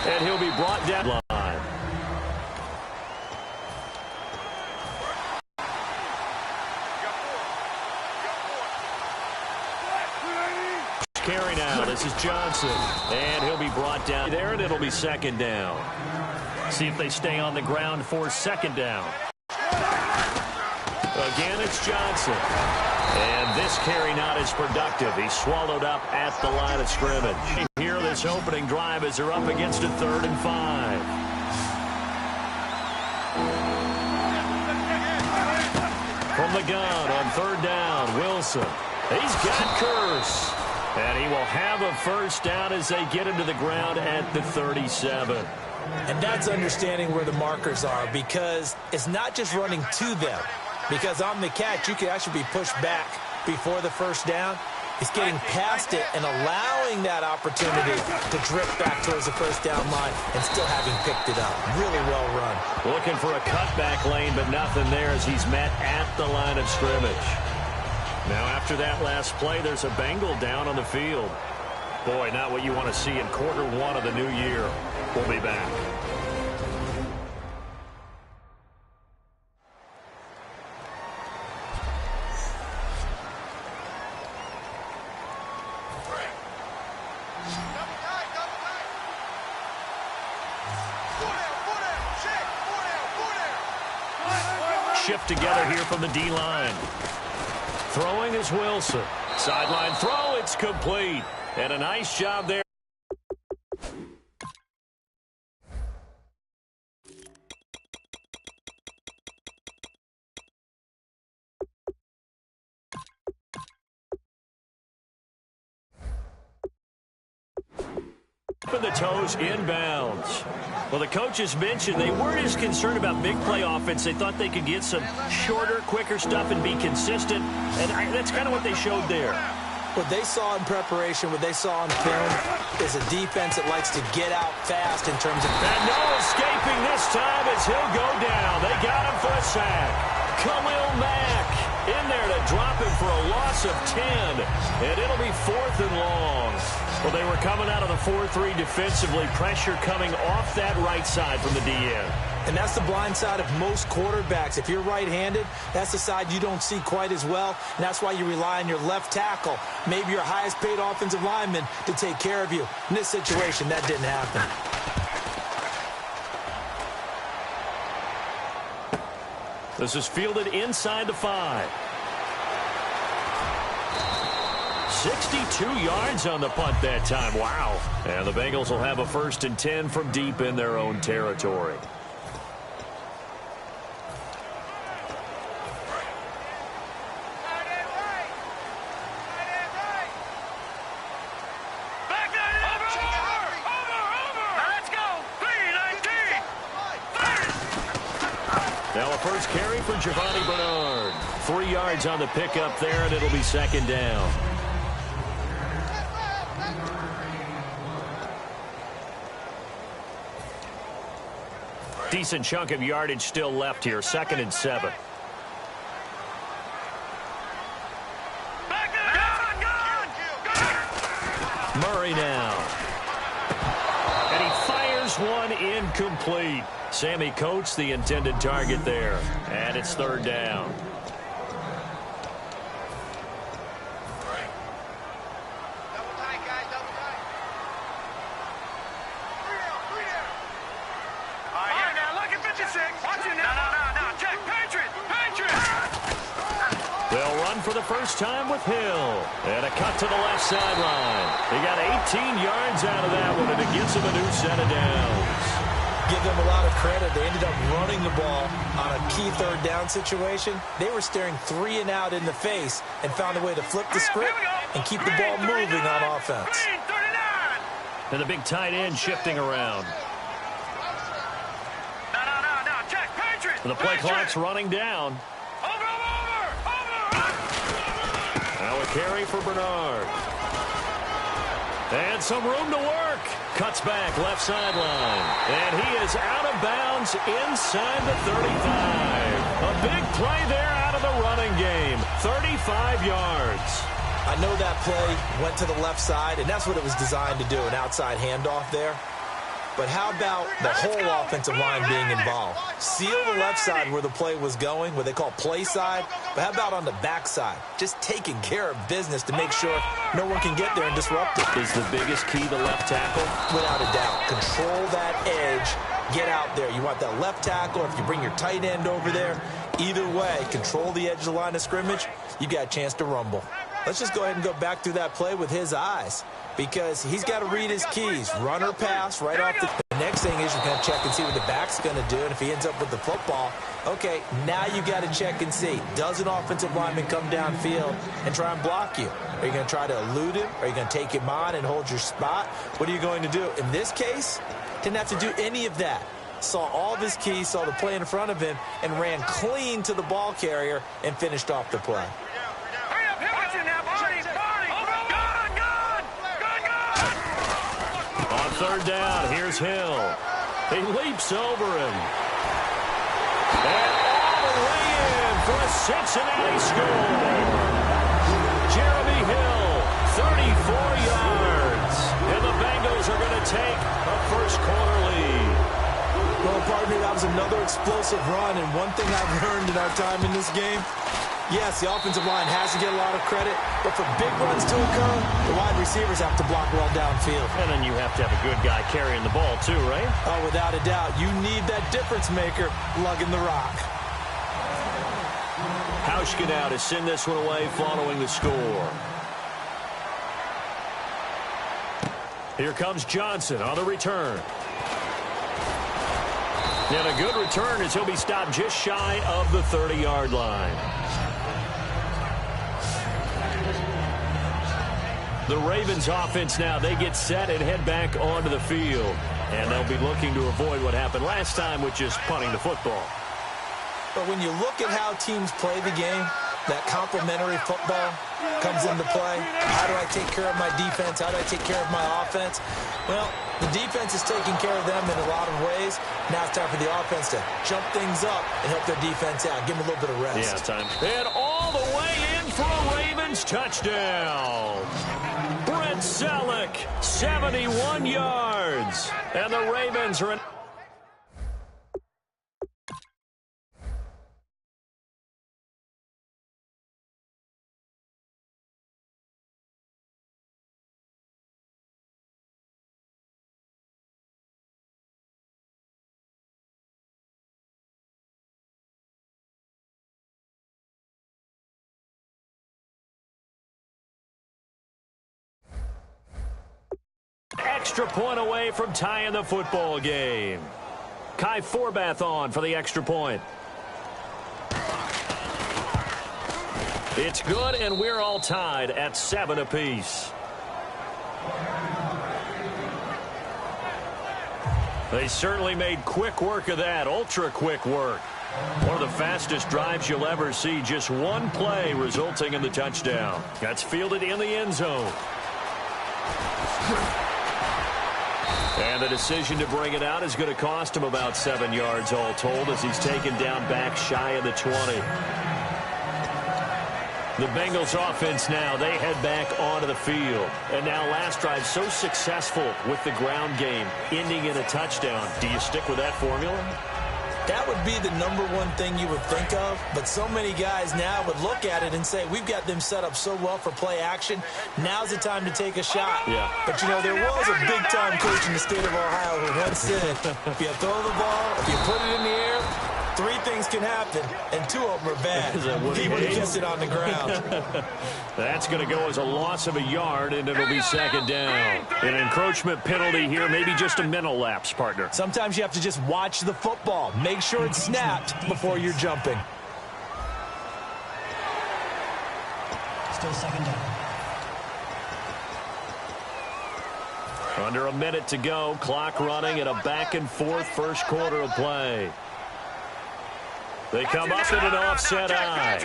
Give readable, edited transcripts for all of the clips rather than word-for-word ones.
And he'll be brought down line. Carry now. This is Johnson. And he'll be brought down there, and it'll be second down. See if they stay on the ground for second down. Again, it's Johnson. And this carry not as productive. He's swallowed up at the line of scrimmage. Here, this opening drive as they're up against a 3rd and 5. From the gun on 3rd down, Wilson. He's got Curse. And he will have a first down as they get into the ground at the 37. And that's understanding where the markers are, because it's not just running to them. Because on the catch, you can actually be pushed back before the first down. It's getting past it and allowing that opportunity to drift back towards the first down line and still having picked it up. Really well run. Looking for a cutback lane, but nothing there as he's met at the line of scrimmage. Now, after that last play, there's a Bengal down on the field. Boy, not what you want to see in quarter 1 of the new year. We'll be back. Shift together here from the D-line. Throwing is Wilson. Sideline throw, it's complete. And a nice job there. The toes inbounds. Well, the coaches mentioned they weren't as concerned about big play offense. They thought they could get some shorter, quicker stuff and be consistent. And that's kind of what they showed there. What they saw in preparation, what they saw on film, is a defense that likes to get out fast in terms of... And no escaping this time as he'll go down. They got him for a sack. Khalil Mack in there to drop him for a loss of 10. And it'll be 4th and long. Well, they were coming out of the 4-3 defensively. Pressure coming off that right side from the DN. And that's the blind side of most quarterbacks. If you're right-handed, that's the side you don't see quite as well. And that's why you rely on your left tackle, maybe your highest-paid offensive lineman, to take care of you. In this situation, that didn't happen. This is fielded inside the 5. 62 yards on the punt that time. Wow. And the Bengals will have a 1st and 10 from deep in their own territory. Now a first carry for Giovanni Bernard. 3 yards on the pickup there, and it'll be second down. Decent chunk of yardage still left here. 2nd and 7. Murray now. And he fires one incomplete. Sammy Coates, the intended target there. And it's 3rd down. They'll run for the first time with Hill. And a cut to the left sideline. He got 18 yards out of that one, and it gives him a new set of downs. Give them a lot of credit. They ended up running the ball on a key 3rd down situation. They were staring 3 and out in the face and found a way to flip the script and keep the ball moving on offense. And the big tight end shifting around. And the play clock's running down. Now a carry for Bernard. And some room to work. Cuts back left sideline. And he is out of bounds inside the 35. A big play there out of the running game. 35 yards. I know that play went to the left side, and that's what it was designed to do, an outside handoff there. but how about the whole offensive line being involved? Seal the left side where the play was going, what they call play side, but how about on the back side? Just taking care of business to make sure no one can get there and disrupt it. Is the biggest key the left tackle? Without a doubt. Control that edge. Get out there. You want that left tackle. If you bring your tight end over there, either way, control the edge of the line of scrimmage, you got a chance to rumble. Let's just go ahead and go back through that play with his eyes, because he's got to read his keys. Run or pass right off the next thing is you're going to check and see what the back's going to do, and if he ends up with the football, okay, now you got to check and see. Does an offensive lineman come downfield and try and block you? Are you going to try to elude him? Are you going to take him on and hold your spot? What are you going to do? In this case, didn't have to do any of that. Saw all of his keys, saw the play in front of him, and ran clean to the ball carrier and finished off the play. On third down, here's Hill. He leaps over him. And all the way in for a Cincinnati score. Jeremy Hill, 34 yards. And the Bengals are going to take a first-quarter lead. Well, pardon me, that was another explosive run, and one thing I've learned in our time in this game, yes, the offensive line has to get a lot of credit, but for big runs to occur, the wide receivers have to block well downfield. And then you have to have a good guy carrying the ball too, right? Oh, without a doubt. You need that difference maker lugging the rock. Hauschka now to send this one away following the score. Here comes Johnson on the return. And a good return as he'll be stopped just shy of the 30-yard line. The Ravens offense now, they get set and head back onto the field. And they'll be looking to avoid what happened last time, which is punting the football. But when you look at how teams play the game, that complementary football comes into play. How do I take care of my defense? How do I take care of my offense? Well, the defense is taking care of them in a lot of ways. Now it's time for the offense to jump things up and help their defense out. Give them a little bit of rest. Yeah, time. And all the way in for a Ravens touchdown. Brent Selleck, 71 yards. And the Ravens are in. Extra point away from tying the football game. Kai Forbath on for the extra point. It's good, and we're all tied at 7 apiece. They certainly made quick work of that, ultra-quick work. One of the fastest drives you'll ever see, just one play resulting in the touchdown. That's fielded in the end zone. And the decision to bring it out is going to cost him about 7 yards all told as he's taken down back shy of the 20. The Bengals offense now, they head back onto the field. And now last drive so successful with the ground game, ending in a touchdown. Do you stick with that formula? That would be the number one thing you would think of, but so many guys now would look at it and say, we've got them set up so well for play action, now's the time to take a shot. Yeah. But, you know, there was a big-time coach in the state of Ohio who once said, if you throw the ball, if you put it in the air, 3 things can happen, and 2 of them are bad. He would have kept it on the ground. That's going to go as a loss of a yard, and it'll be second down. An encroachment penalty here, maybe just a mental lapse, partner. Sometimes you have to just watch the football. Make sure it's snapped before you're jumping. Still second down. Under a minute to go, clock running at a back-and-forth first quarter of play. They come up in an offset eye.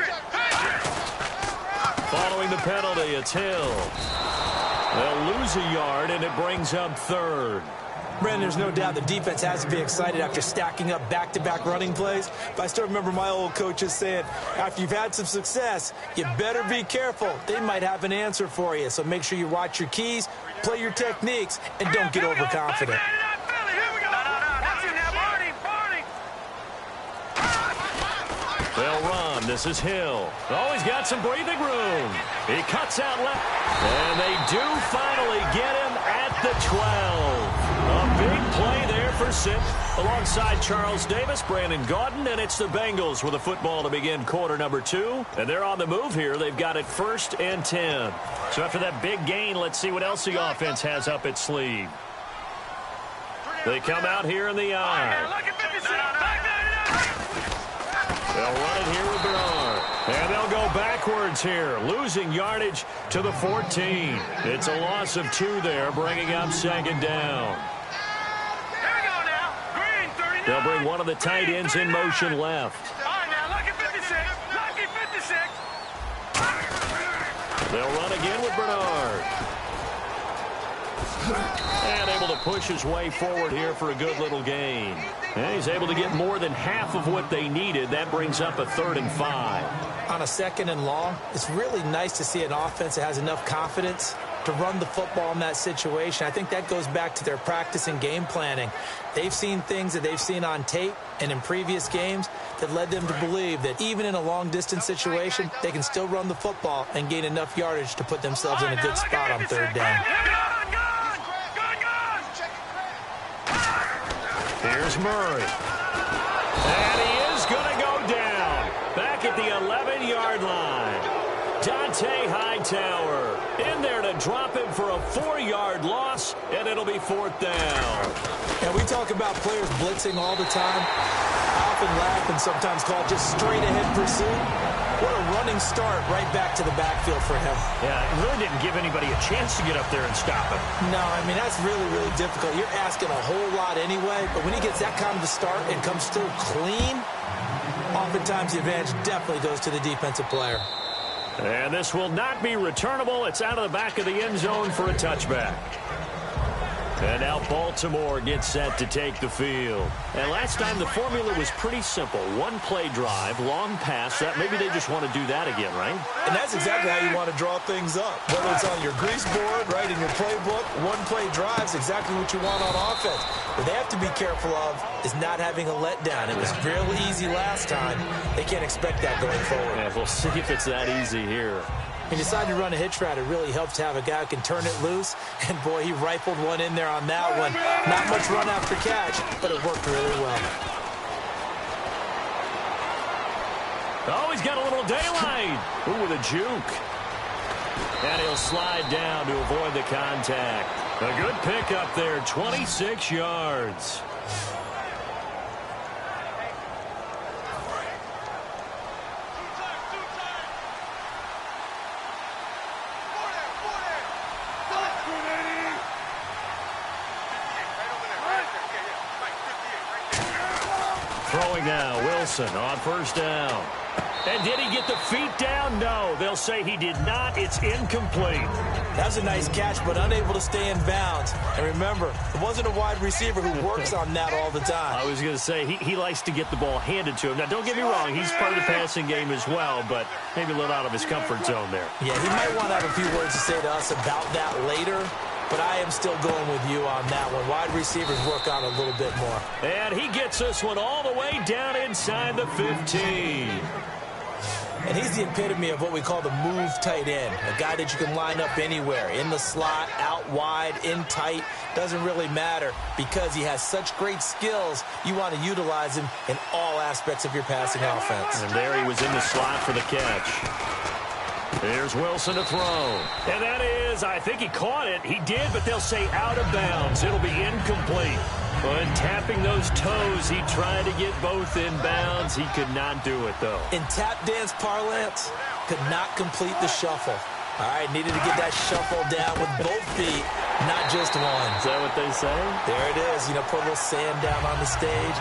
Following the penalty, it's Hill. They'll lose a yard, and it brings up third. Brandon, there's no doubt the defense has to be excited after stacking up back-to-back running plays. But I still remember my old coaches saying, after you've had some success, you better be careful. They might have an answer for you. So make sure you watch your keys, play your techniques, and don't get overconfident. They'll run. This is Hill. Oh, he's got some breathing room. He cuts out left. And they do finally get him at the 12. A big play there for Sim. Alongside Charles Davis, Brandon Gaudin, and it's the Bengals with a football to begin quarter number 2. And they're on the move here. They've got it 1st and 10. So after that big gain, let's see what else the offense has up its sleeve. They come out here in the eye. They'll run it here with Bernard. And they'll go backwards here, losing yardage to the 14. It's a loss of 2 there, bringing up 2nd down. They'll bring one of the tight ends in motion left. They'll run again with Bernard. And able to push his way forward here for a good little gain. And he's able to get more than half of what they needed. That brings up a 3rd and 5. On a 2nd and long, it's really nice to see an offense that has enough confidence to run the football in that situation. I think that goes back to their practice and game planning. They've seen things that they've seen on tape and in previous games that led them to believe that even in a long-distance situation, they can still run the football and gain enough yardage to put themselves in a good spot on 3rd down. Here's Murray. And he is going to go down. Back at the 11-yard line. Dante Hightower in there to drop him for a 4-yard loss, and it'll be 4th down. And we talk about players blitzing all the time. I often laugh and sometimes call it just straight-ahead pursuit. What a running start right back to the backfield for him. Yeah, it really didn't give anybody a chance to get up there and stop him. No, I mean, that's really, really difficult. You're asking a whole lot anyway, but when he gets that kind of a start and comes through clean, oftentimes the advantage definitely goes to the defensive player. And this will not be returnable. It's out of the back of the end zone for a touchback. And now Baltimore gets set to take the field. And last time the formula was pretty simple. 1 play drive, long pass. That maybe they just want to do that again, right? And that's exactly how you want to draw things up. Whether it's on your grease board, right, in your playbook, 1 play drive is exactly what you want on offense. What they have to be careful of is not having a letdown. It was real easy last time. They can't expect that going forward. Yeah, we'll see if it's that easy here. He decided to run a hitch route. It really helps to have a guy who can turn it loose. And, boy, he rifled one in there on that one. Not much run after catch, but it worked really well. Oh, he's got a little daylight. Ooh, with a juke. And he'll slide down to avoid the contact. A good pickup there, 26 yards. Throwing now, Wilson on 1st down. And did he get the feet down? No, they'll say he did not. It's incomplete. That was a nice catch, but unable to stay in bounds. And remember, it wasn't a wide receiver who works on that all the time. I was going to say, he likes to get the ball handed to him. Now, don't get me wrong, he's part of the passing game as well, but maybe a little out of his comfort zone there. Yeah, he might want to have a few words to say to us about that later. But I am still going with you on that one. Wide receivers work on a little bit more. And he gets this one all the way down inside the 15. And he's the epitome of what we call the move tight end. A guy that you can line up anywhere. In the slot, out wide, in tight. Doesn't really matter because he has such great skills. You want to utilize him in all aspects of your passing offense. And there he was in the slot for the catch. Here's Wilson to throw. And that is, I think he caught it. He did, but they'll say out of bounds. It'll be incomplete. But tapping those toes, he tried to get both in bounds. He could not do it, though. In tap dance parlance, could not complete the shuffle. All right, needed to get that shuffle down with both feet, not just one. Is that what they say? There it is. You know, put a little sand down on the stage.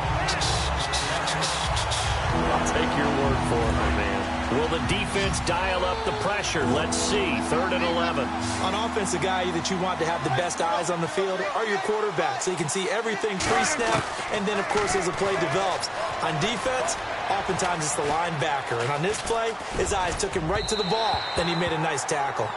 I'll take your word for it, my man. Will the defense dial up the pressure? Let's see. 3rd and 11. On offense, the guy that you want to have the best eyes on the field are your quarterbacks, so you can see everything pre-snap, and then, of course, as the play develops. On defense, oftentimes it's the linebacker, and on this play, his eyes took him right to the ball, then he made a nice tackle.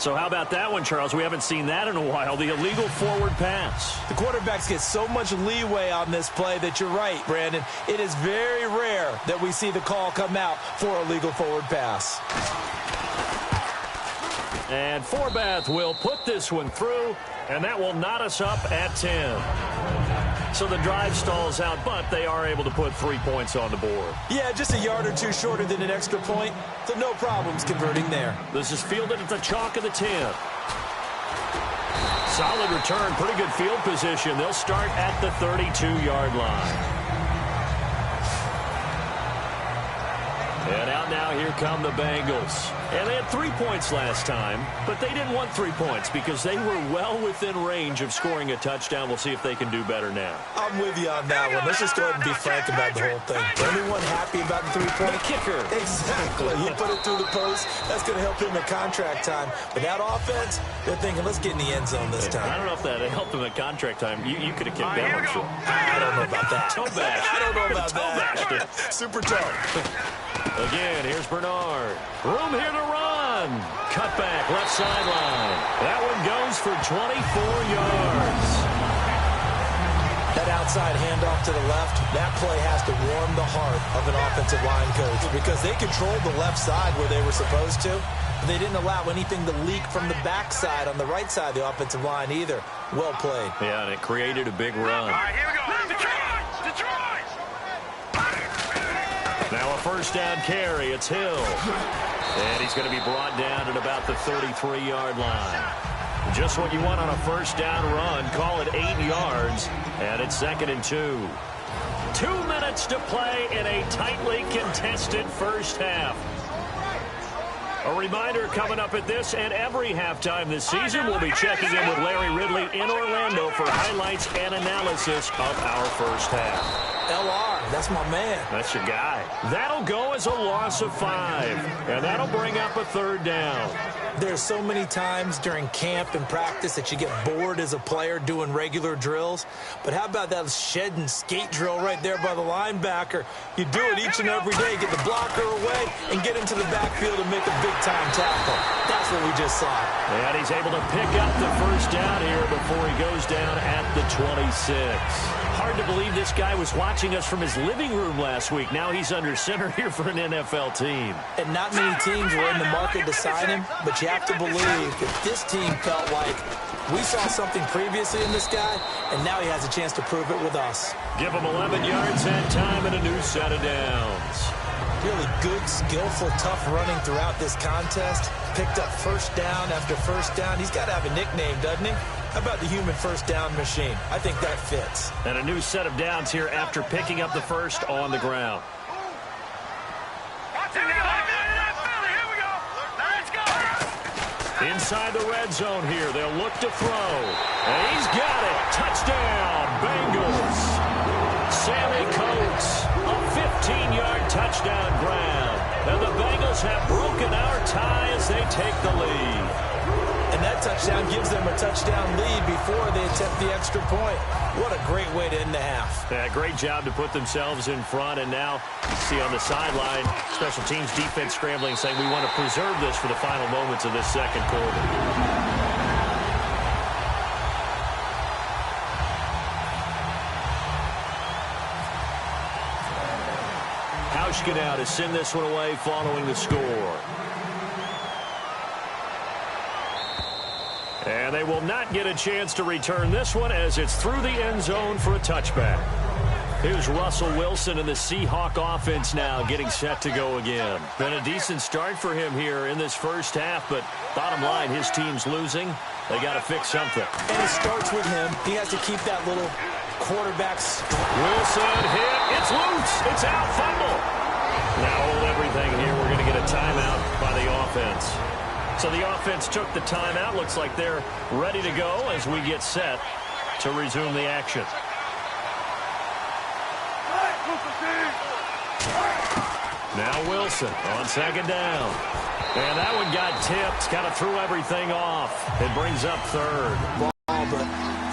So how about that one, Charles? We haven't seen that in a while, the illegal forward pass. The quarterbacks get so much leeway on this play that you're right, Brandon. It is very rare that we see the call come out for a legal forward pass. And Forbath will put this one through, and that will knot us up at 10. So the drive stalls out, but they are able to put 3 points on the board. Yeah, just a yard or two shorter than an extra point, so no problems converting there. This is fielded at the chalk of the 10. Solid return, pretty good field position. They'll start at the 32-yard line. And out now, here come the Bengals. And they had 3 points last time, but they didn't want 3 points because they were well within range of scoring a touchdown. We'll see if they can do better now. I'm with you on that one. Let's just go ahead and be frank about the whole thing. Anyone happy about the 3-point? The kicker. Exactly. He put it through the post. That's going to help him at contract time. But that offense, they're thinking, let's get in the end zone this time. I don't know if that helped him at contract time. You could have kicked that one. Sure. I don't know about that. Toe bash. I don't know about that. Super toe. Again, here's Bernard. Room here to run. Cut back, left sideline. That one goes for 24 yards. That outside handoff to the left, that play has to warm the heart of an offensive line coach because they controlled the left side where they were supposed to. But they didn't allow anything to leak from the backside on the right side of the offensive line either. Well played. Yeah, and it created a big run. All right, here we go. Detroit! Now a first down carry. It's Hill. And he's going to be brought down at about the 33-yard line. Just what you want on a first down run. Call it 8 yards. And it's 2nd and 2. 2 minutes to play in a tightly contested first half. A reminder coming up at this and every halftime this season, we'll be checking in with Larry Ridley in Orlando for highlights and analysis of our first half. LR, that's my man. That's your guy. That'll go as a loss of 5, and that'll bring up a 3rd down. There's so many times during camp and practice that you get bored as a player doing regular drills. But how about that shed and skate drill right there by the linebacker? You do it each and every day, get the blocker away, and get into the backfield and make a big-time tackle. That's what we just saw. And he's able to pick up the first down here before he goes down at the 26. Hard to believe this guy was watching us from his living room last week. Now he's under center here for an NFL team. And not many teams were in the market to sign him, but you have to believe that this team felt like we saw something previously in this guy, and now he has a chance to prove it with us. Give him 11 yards that time and a new set of downs. Really good, skillful, tough running throughout this contest. Picked up first down after first down. He's got to have a nickname, doesn't he? How about the human first down machine? I think that fits. And a new set of downs here after picking up the first on the ground. Inside the red zone here. They'll look to throw. And he's got it. Touchdown, Bengals. Sammy Coates, a 15-yard touchdown grab. And the Bengals have broken our tie as they take the lead. And that touchdown gives them a touchdown lead before they attempt the extra point. What a great way to end the half. Yeah, great job to put themselves in front. And now, see on the sideline, special teams defense scrambling, saying we want to preserve this for the final moments of this second quarter. Hauschka now to send this one away following the score. And they will not get a chance to return this one as it's through the end zone for a touchback. Here's Russell Wilson in the Seahawk offense now getting set to go again. Been a decent start for him here in this first half, but bottom line, his team's losing. They got to fix something. And it starts with him. He has to keep that little quarterback. Wilson hit. It's loose. It's out. Fumble. Now hold everything here. We're going to get a timeout by the offense. So the offense took the timeout. Looks like they're ready to go as we get set to resume the action. Now Wilson on second down. And that one got tipped. Kind of threw everything off. It brings up third. Ball, but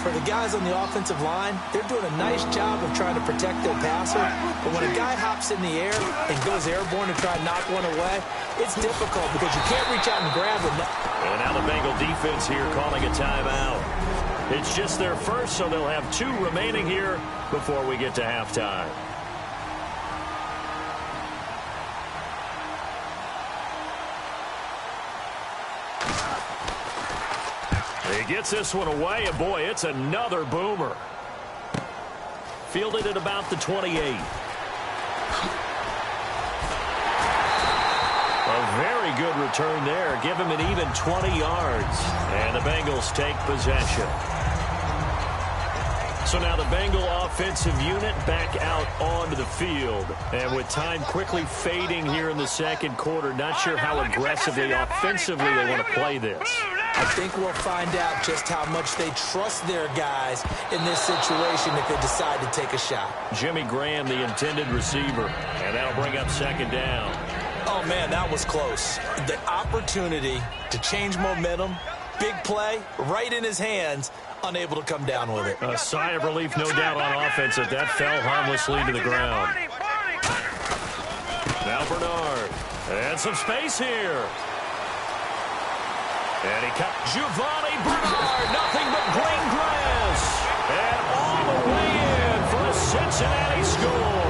for the guys on the offensive line, they're doing a nice job of trying to protect their passer. But when a guy hops in the air and goes airborne to try and knock one away, it's difficult because you can't reach out and grab it. And now the Bengal defense here calling a timeout. It's just their first, so they'll have 2 remaining here before we get to halftime. He gets this one away, and boy, it's another boomer. Fielded at about the 28. A very good return there. Give him an even 20 yards. And the Bengals take possession. So now the Bengal offensive unit back out onto the field. And with time quickly fading here in the second quarter, not sure how aggressively, offensively they want to play this. I think we'll find out just how much they trust their guys in this situation if they decide to take a shot. Jimmy Graham, the intended receiver. And that'll bring up second down. Oh, man, that was close. The opportunity to change momentum, big play, right in his hands, unable to come down with it. A sigh of relief, no doubt, on offense that fell harmlessly to the ground. Now Bernard. And some space here. And he cut Giovanni Bernard. Nothing but green grass. And all the way in for a Cincinnati score.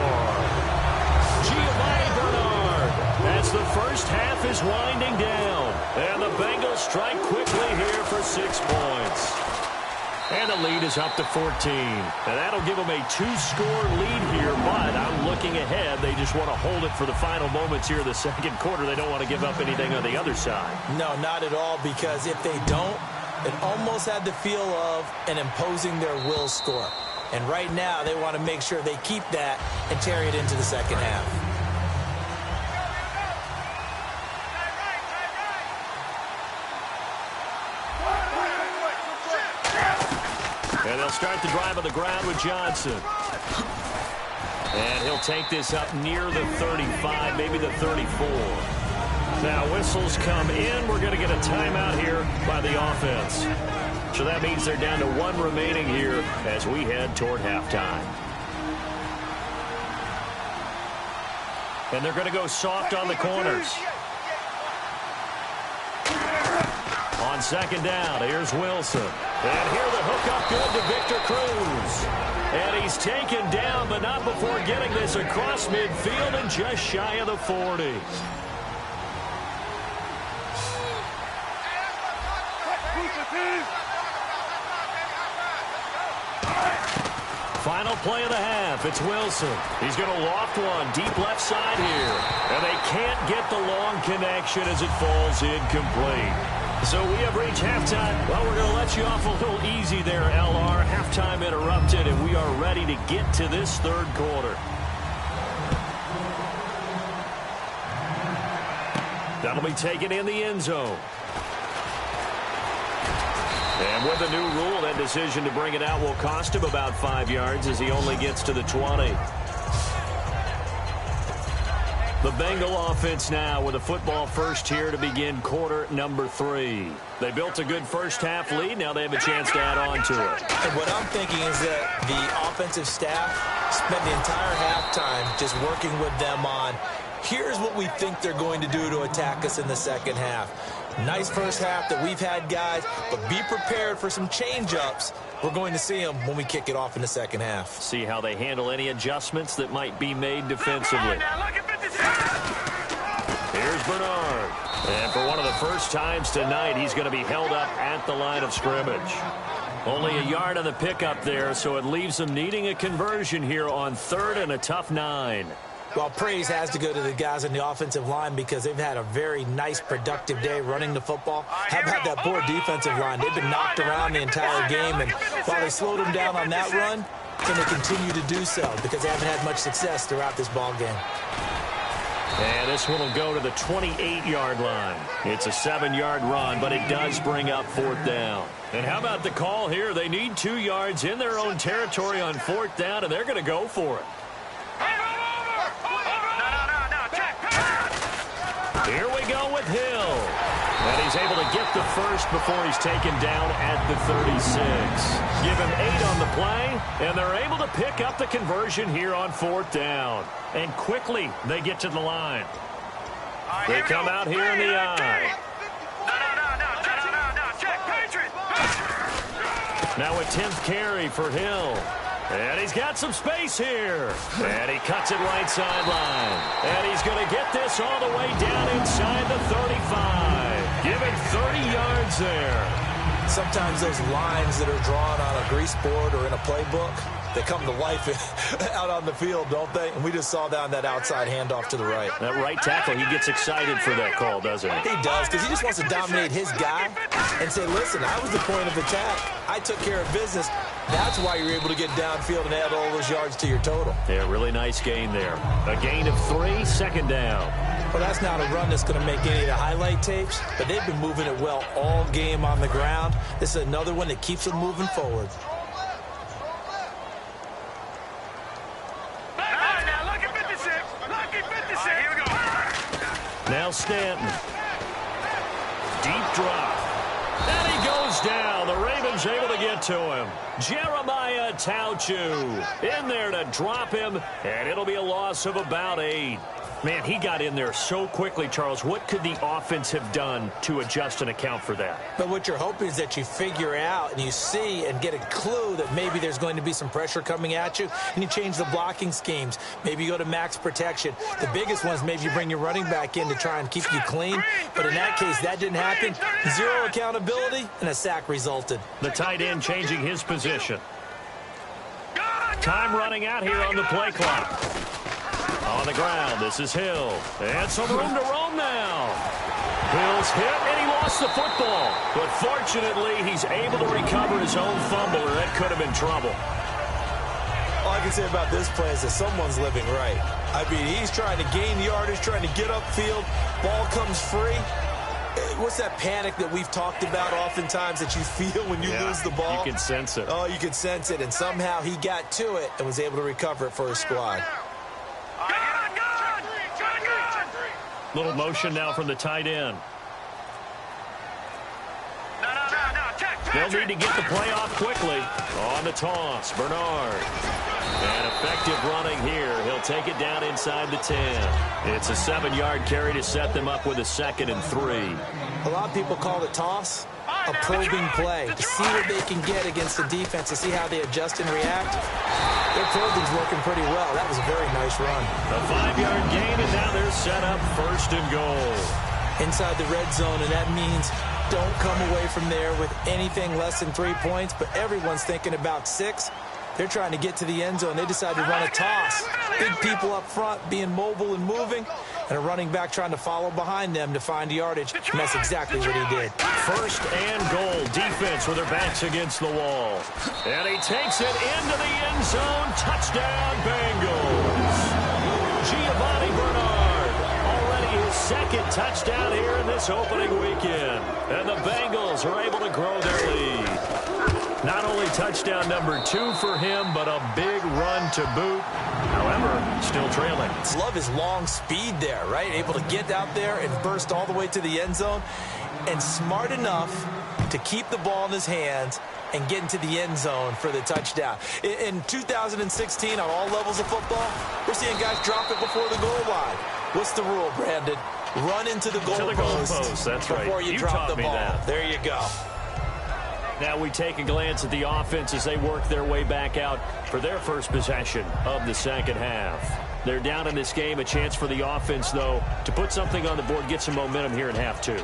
Giovanni Bernard. As the first half is winding down. And the Bengals strike quickly here for 6 points. And the lead is up to 14. And that'll give them a 2-score lead here, but I'm looking ahead. They just want to hold it for the final moments here in the second quarter. They don't want to give up anything on the other side. No, not at all, because if they don't, it almost had the feel of an imposing their will score. And right now, they want to make sure they keep that and carry it into the second half. And they'll start the drive on the ground with Johnson. And he'll take this up near the 35, maybe the 34. Now whistles come in. We're going to get a timeout here by the offense. So that means they're down to 1 remaining here as we head toward halftime. And they're going to go soft on the corners. On second down, here's Wilson. And here the hook up good to Victor Cruz. And he's taken down, but not before getting this across midfield and just shy of the 40. Final play of the half. It's Wilson. He's going to loft one deep left side here. And they can't get the long connection as it falls incomplete. So we have reached halftime. Well, we're going to let you off a little easy there, LR. Halftime interrupted, and we are ready to get to this third quarter. That'll be taken in the end zone. And with a new rule, that decision to bring it out will cost him about 5 yards as he only gets to the 20. The Bengal offense now with a football first here to begin quarter number 3. They built a good first half lead. Now they have a chance to add on to it. And what I'm thinking is that the offensive staff spent the entire halftime just working with them on, here's what we think they're going to do to attack us in the second half. Nice first half that we've had, guys, but be prepared for some change-ups. We're going to see them when we kick it off in the second half. See how they handle any adjustments that might be made defensively. Here's Bernard. And for one of the first times tonight, he's going to be held up at the line of scrimmage. Only a yard on the pickup there, so it leaves them needing a conversion here on third and a tough 9. Well, praise has to go to the guys on the offensive line because they've had a very nice, productive day running the football. How about that poor defensive line? They've been knocked around the entire game, and while they slowed them down on that run, can they continue to do so because they haven't had much success throughout this ball game. And this one will go to the 28-yard line. It's a 7-yard run, but it does bring up fourth down. And how about the call here? They need 2 yards in their own territory on fourth down, and they're going to go for it. Here we go with Hill. And he's able to get the first before he's taken down at the 36. Give him 8 on the play, and they're able to pick up the conversion here on 4th down. And quickly, they get to the line. They come out here in the eye. Now a 10th carry for Hill. And he's got some space here. And he cuts it right sideline. And he's going to get this all the way down inside the 35. Give him 30 yards there. Sometimes those lines that are drawn on a grease board or in a playbook, they come to life out on the field, don't they? And we just saw down that outside handoff to the right. That right tackle, he gets excited for that call, doesn't he? He does, because he just wants to dominate his guy and say, listen, I was the point of attack. I took care of business. That's why you're able to get downfield and add all those yards to your total. Yeah, really nice gain there. A gain of 3, 2nd down. Well, that's not a run that's going to make any of the highlight tapes, but they've been moving it well all game on the ground. This is another one that keeps them moving forward. Now look at 56. Lucky 56. Here we go. Now Stanton. Deep drop. And he goes down. The Ravens able to get to him. Jeremiah Tauchu in there to drop him, and it'll be a loss of about 8. Man, he got in there so quickly, Charles. What could the offense have done to adjust and account for that? But what you're hoping is that you figure out and you see and get a clue that maybe there's going to be some pressure coming at you, and you change the blocking schemes. Maybe you go to max protection. The biggest one is maybe you bring your running back in to try and keep you clean. But in that case, that didn't happen. 0 accountability, and a sack resulted. The tight end changing his position. Time running out here on the play clock. On the ground, this is Hill. And some room to roam now. Hill's hit, and he lost the football. But fortunately, he's able to recover his own fumble, or that could have been trouble. All I can say about this play is that someone's living right. I mean, he's trying to gain yardage, trying to get upfield. Ball comes free. What's that panic that we've talked about oftentimes that you feel when you lose the ball? You can sense it. Oh, you can sense it. And somehow he got to it and was able to recover it for his squad. Little motion now from the tight end. They'll need to get the play off quickly. On the toss, Bernard. And effective running here. He'll take it down inside the 10. It's a 7-yard carry to set them up with a 2nd and 3. A lot of people call the toss a probing play to see what they can get against the defense, to see how they adjust and react. Their probing's working pretty well. That was a very nice run. A 5-yard gain, and now they're set up 1st and goal. Inside the red zone, and that means don't come away from there with anything less than 3 points, but everyone's thinking about 6. They're trying to get to the end zone. They decide to run a toss. Big people up front being mobile and moving, and a running back trying to follow behind them to find yardage, and that's exactly what he did. 1st and goal. Defense with their backs against the wall. And he takes it into the end zone. Touchdown, Bengals. Giovanni Bernard. Already his 2nd touchdown here in this opening weekend. And the Bengals are able to grow their lead. Not only touchdown number 2 for him, but a big run to boot. However, still trailing. Love his long speed there, right? Able to get out there and burst all the way to the end zone. And smart enough to keep the ball in his hands and get into the end zone for the touchdown. In 2016, on all levels of football, we're seeing guys drop it before the goal line. What's the rule, Brandon? Run into the goal post. That's right. Before you drop the ball. That. There you go. Now we take a glance at the offense as they work their way back out for their first possession of the 2nd half. They're down in this game. A chance for the offense, though, to put something on the board, get some momentum here in half 2.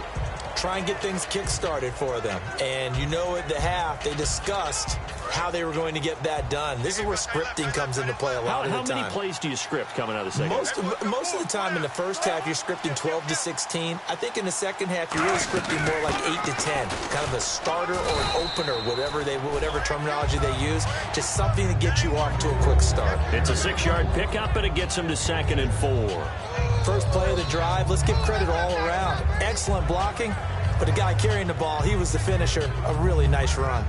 Try and get things kick-started for them. And you know at the half, they discussed how they were going to get that done. This is where scripting comes into play a lot of the time. How many plays do you script coming out of the 2nd half? Most of the time in the first half, you're scripting 12 to 16. I think in the 2nd half, you're really scripting more like 8 to 10. Kind of a starter or an opener, whatever terminology they use. Just something to get you off to a quick start. It's a 6-yard pickup, and it gets them to 2nd and 4. First play of the drive, let's give credit all around. Excellent blocking, but the guy carrying the ball, he was the finisher. A really nice run.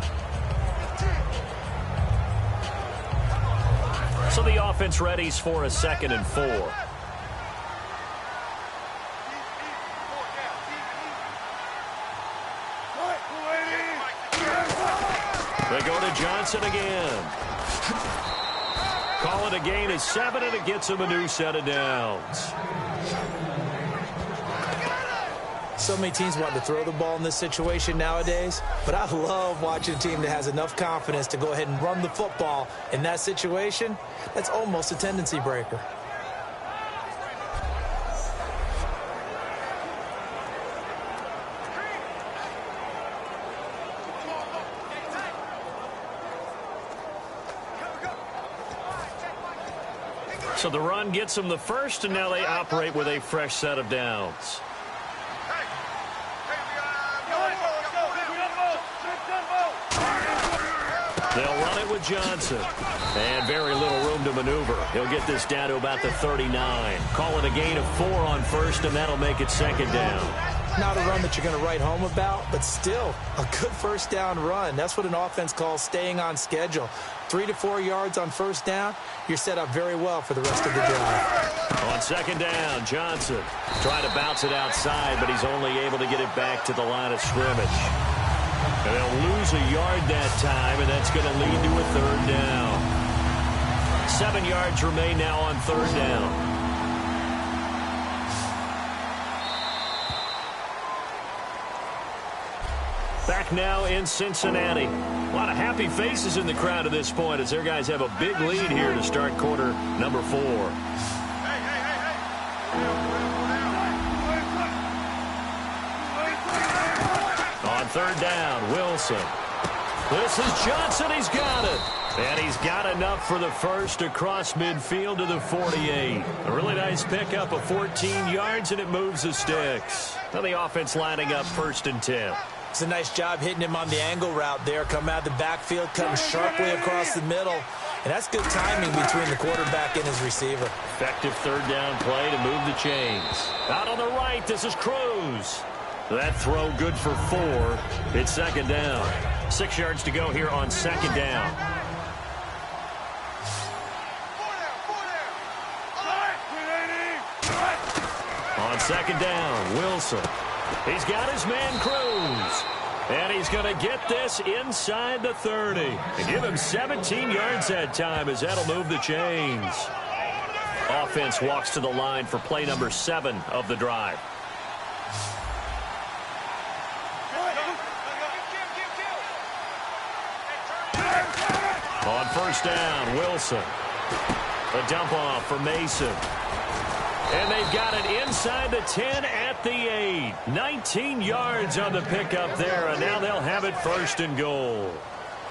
So the offense readies for a 2nd and 4. They go to Johnson again. Call it a gain of 7, and it gets him a new set of downs. So many teams want to throw the ball in this situation nowadays, but I love watching a team that has enough confidence to go ahead and run the football in that situation. That's almost a tendency breaker. So the run gets them the first, and now they operate with a fresh set of downs. They'll run it with Johnson. And very little room to maneuver. He'll get this down to about the 39. Call it a gain of 4 on first, and that'll make it second down. Not a run that you're going to write home about, but still a good first down run. That's what an offense calls staying on schedule. 3 to 4 yards on first down, you're set up very well for the rest of the drive. On second down, Johnson trying to bounce it outside, but he's only able to get it back to the line of scrimmage. And they'll lose a yard that time, and that's going to lead to a third down. 7 yards remain now on third down. Back now in Cincinnati. A lot of happy faces in the crowd at this point as their guys have a big lead here to start quarter number 4. On third down, Wilson. This is Johnson. He's got it. And he's got enough for the first across midfield to the 48. A really nice pickup of 14 yards, and it moves the sticks. Now the offense lining up 1st and 10. It's a nice job hitting him on the angle route there. Come out of the backfield, cutting sharply across the middle. And that's good timing between the quarterback and his receiver. Effective third down play to move the chains. Out on the right, this is Cruz. That throw good for 4. It's second down. 6 yards to go here on second down. On second down, Wilson. He's got his man Cruz. And he's going to get this inside the 30. And give him 17 yards that time as that'll move the chains. Offense walks to the line for play number 7 of the drive. On first down, Wilson. A dump off for Mason. And they've got it inside the 10 at the 8. 19 yards on the pickup there, and now they'll have it 1st and goal.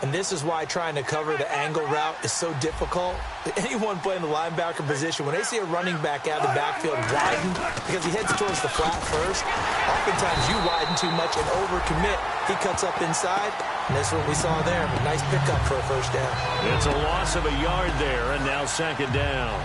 And this is why trying to cover the angle route is so difficult. Anyone playing the linebacker position, when they see a running back out of the backfield widen because he heads towards the flat first, oftentimes you widen too much and overcommit. He cuts up inside, and that's what we saw there. A nice pickup for a first down. It's a loss of a yard there, and now second down.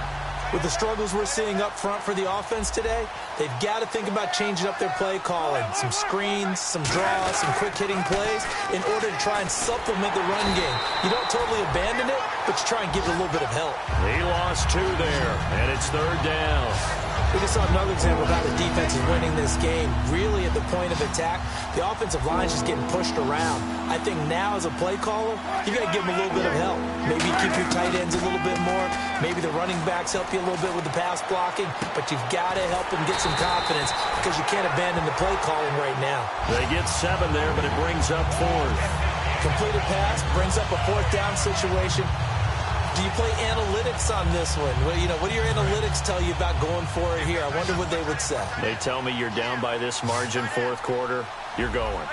With the struggles we're seeing up front for the offense today, they've got to think about changing up their play calling. Some screens, some draws, some quick-hitting plays in order to try and supplement the run game. You don't totally abandon it, but you try and give it a little bit of help. He lost 2 there, and it's third down. We just saw another example of how the defense is winning this game. Really at the point of attack, the offensive line is just getting pushed around. I think now as a play caller, you got to give them a little bit of help. Maybe keep your tight ends a little bit more. Maybe the running backs help you a little bit with the pass blocking. But you've got to help them get some confidence because you can't abandon the play calling right now. They get 7 there, but it brings up 4th. Completed pass brings up a 4th down situation. Do you play analytics on this one? Well, what do your analytics tell you about going for it here? I wonder what they would say. They tell me you're down by this margin 4th quarter, you're going.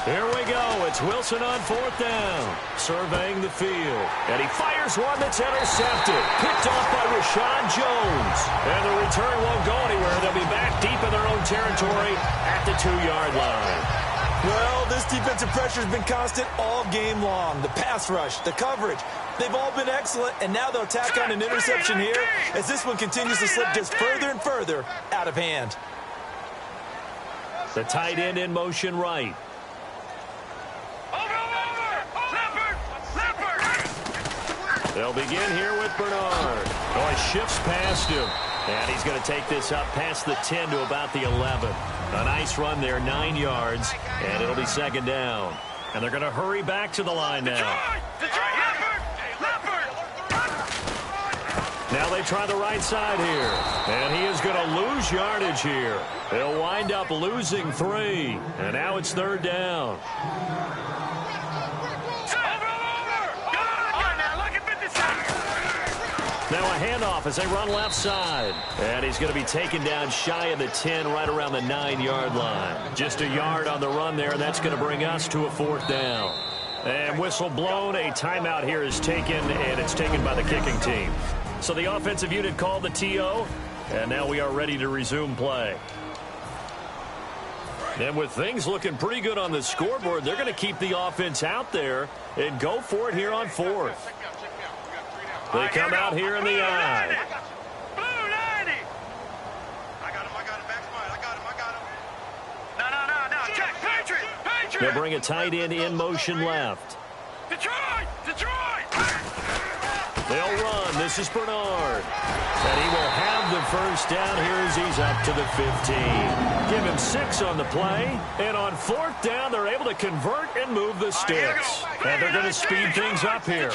Here we go. It's Wilson on 4th down. Surveying the field. And he fires one that's intercepted. Picked off by Rashad Jones. And the return won't go anywhere. They'll be back deep in their own territory at the 2-yard line. Well, this defensive pressure has been constant all game long. The pass rush, the coverage, they've all been excellent. And now they'll tack on an interception here as this one continues to slip just further and further out of hand. The tight end in motion right. They'll begin here with Bernard. Oh, he shifts past him. And he's going to take this up past the 10 to about the 11. A nice run there, 9 yards, and it'll be second down. And they're going to hurry back to the line now. Now they try the right side here. And he is going to lose yardage here. He'll wind up losing 3. And now it's third down. Now a handoff as they run left side. And he's going to be taken down shy of the 10, right around the 9-yard line. Just a yard on the run there, and that's going to bring us to a fourth down. And whistle blown. A timeout here is taken, and it's taken by the kicking team. So the offensive unit called the TO, and now we are ready to resume play. And with things looking pretty good on the scoreboard, they're going to keep the offense out there and go for it here on fourth. They come out here in the eye. Blue 90. I got him. Back I got him. No. Check. Patriot. They'll bring a tight end in motion left. Detroit. They'll run. This is Bernard. And he will have the first down here as he's up to the 15. Give him 6 on the play. And on fourth down, they're able to convert and move the sticks. And they're going to speed things up here.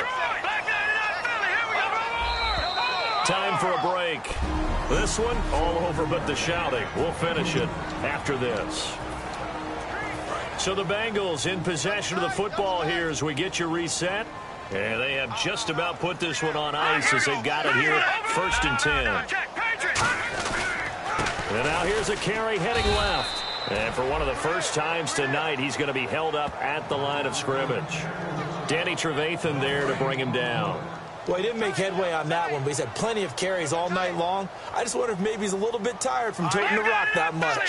Time for a break. This one all over but the shouting. We'll finish it after this. So the Bengals in possession of the football here as we get you reset. And they have just about put this one on ice as they've got it here first and 10. And now here's a carry heading left. And for one of the first times tonight, he's going to be held up at the line of scrimmage. Danny Trevathan there to bring him down. Well, he didn't make headway on that one, but he's had plenty of carries all night long. I just wonder if maybe he's a little bit tired from toting the rock that much.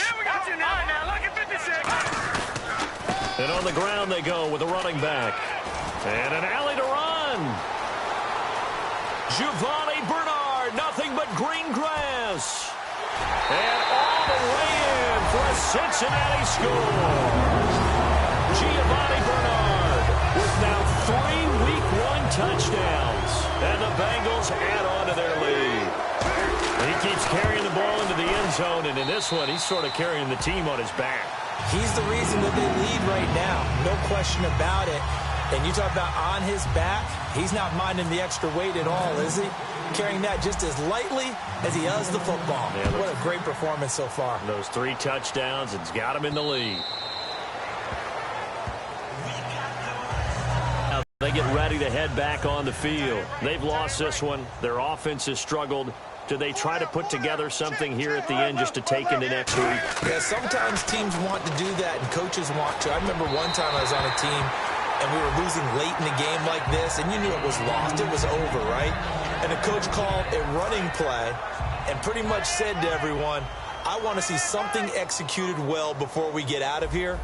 And on the ground they go with a running back. And an alley to run. Giovanni Bernard, nothing but green grass. And all the way in for a Cincinnati score. Giovanni Bernard with now 3 Week 1 touchdowns. And the Bengals add on to their lead. He keeps carrying the ball into the end zone, and in this one, he's sort of carrying the team on his back. He's the reason that they lead right now. No question about it. And you talk about on his back, he's not minding the extra weight at all, is he? Carrying that just as lightly as he does the football. Yeah, what a great performance so far. Those 3 touchdowns, it's got him in the lead. Now they get ready to head back on the field. They've lost this one. Their offense has struggled. Do they try to put together something here at the end just to take into next week? Yeah, sometimes teams want to do that and coaches want to. I remember one time I was on a team and we were losing late in the game like this, and you knew it was lost. It was over, right? And the coach called a running play and pretty much said to everyone, I want to see something executed well before we get out of here.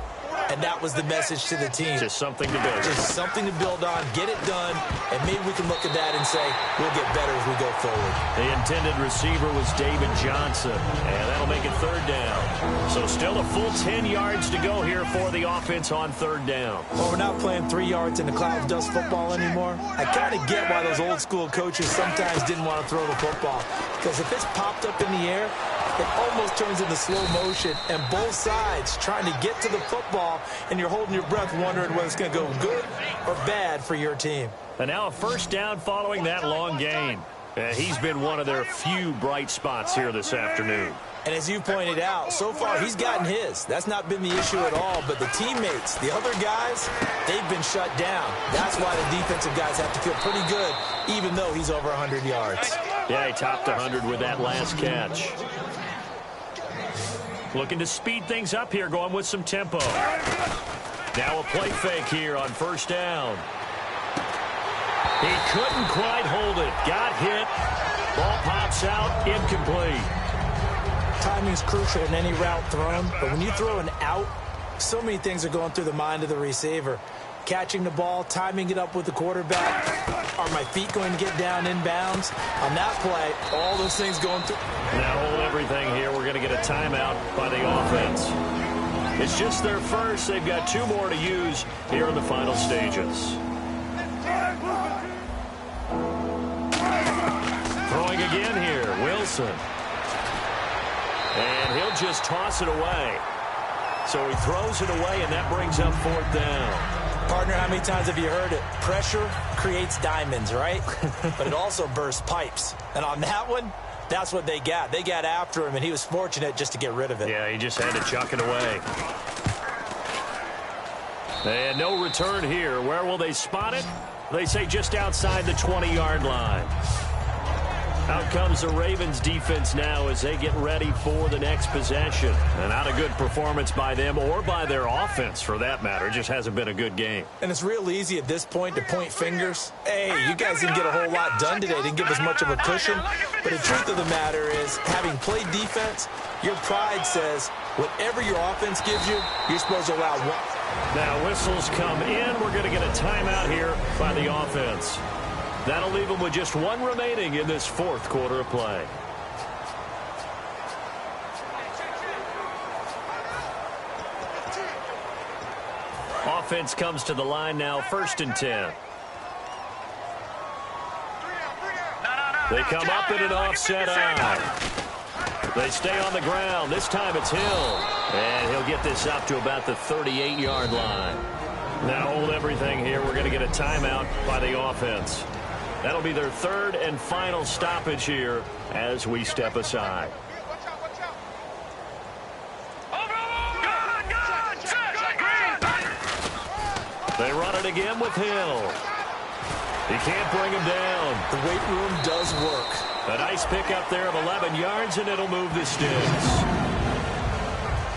And that was the message to the team. Just something to build. Just something to build on, get it done, and maybe we can look at that and say, we'll get better as we go forward. The intended receiver was David Johnson, and that'll make it third down. So still a full 10 yards to go here for the offense on third down. Well, we're not playing 3 yards in the cloud of dust football anymore. I kind of get why those old school coaches sometimes didn't want to throw the football, because if it's popped up in the air, it almost turns into slow motion, and both sides trying to get to the football, and you're holding your breath wondering whether it's going to go good or bad for your team. And now a first down following that long gain. He's been one of their few bright spots here this afternoon. And as you pointed out, so far he's gotten his. That's not been the issue at all, but the teammates, the other guys, they've been shut down. That's why the defensive guys have to feel pretty good, even though he's over 100 yards. Yeah, he topped 100 with that last catch. Looking to speed things up here, going with some tempo. Now a play fake here on first down. He couldn't quite hold it. Got hit. Ball pops out, incomplete. Timing is crucial in any route thrown, but when you throw an out, so many things are going through the mind of the receiver. Catching the ball, timing it up with the quarterback. Are my feet going to get down inbounds? On that play, all those things going through. Now hold everything here. We're going to get a timeout by the offense. It's just their first. They've got 2 more to use here in the final stages. Throwing again here, Wilson. And he'll just toss it away. So he throws it away, and that brings up 4th down. Partner, how many times have you heard it? Pressure creates diamonds, right? But it also bursts pipes. And on that one, that's what they got. They got after him, and he was fortunate just to get rid of it. Yeah, he just had to chuck it away. And no return here. Where will they spot it? They say just outside the 20-yard line. Out comes the Ravens defense now as they get ready for the next possession. And not a good performance by them or by their offense, for that matter. It just hasn't been a good game. And it's real easy at this point to point fingers. Hey, you guys didn't get a whole lot done today. Didn't give us much of a cushion. But the truth of the matter is, having played defense, your pride says whatever your offense gives you, you're supposed to allow one. Now whistles come in. We're going to get a timeout here by the offense. That'll leave them with just one remaining in this 4th quarter of play. Offense comes to the line now, 1st and 10. They come up in an offset eye. They stay on the ground. This time it's Hill. And he'll get this up to about the 38-yard line. Now hold everything here. We're going to get a timeout by the offense. That'll be their 3rd and final stoppage here as we step aside. They run it again with Hill. He can't bring him down. The weight room does work. A nice pickup there of 11 yards, and it'll move the sticks.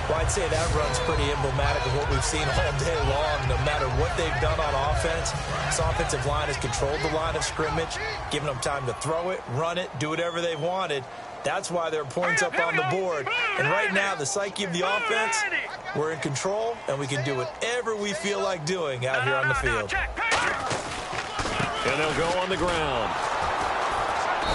Well, I'd say that run's pretty emblematic of what we've seen all day long. No matter what they've done on offense, this offensive line has controlled the line of scrimmage, given them time to throw it, run it, do whatever they've wanted. That's why there are points up on the board. And right now, the psyche of the offense, we're in control, and we can do whatever we feel like doing out here on the field. And they'll go on the ground.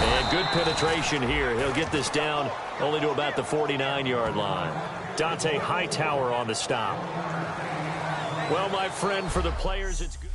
And good penetration here. He'll get this down only to about the 49-yard line. Dante Hightower on the stop. Well, my friend, for the players, it's good.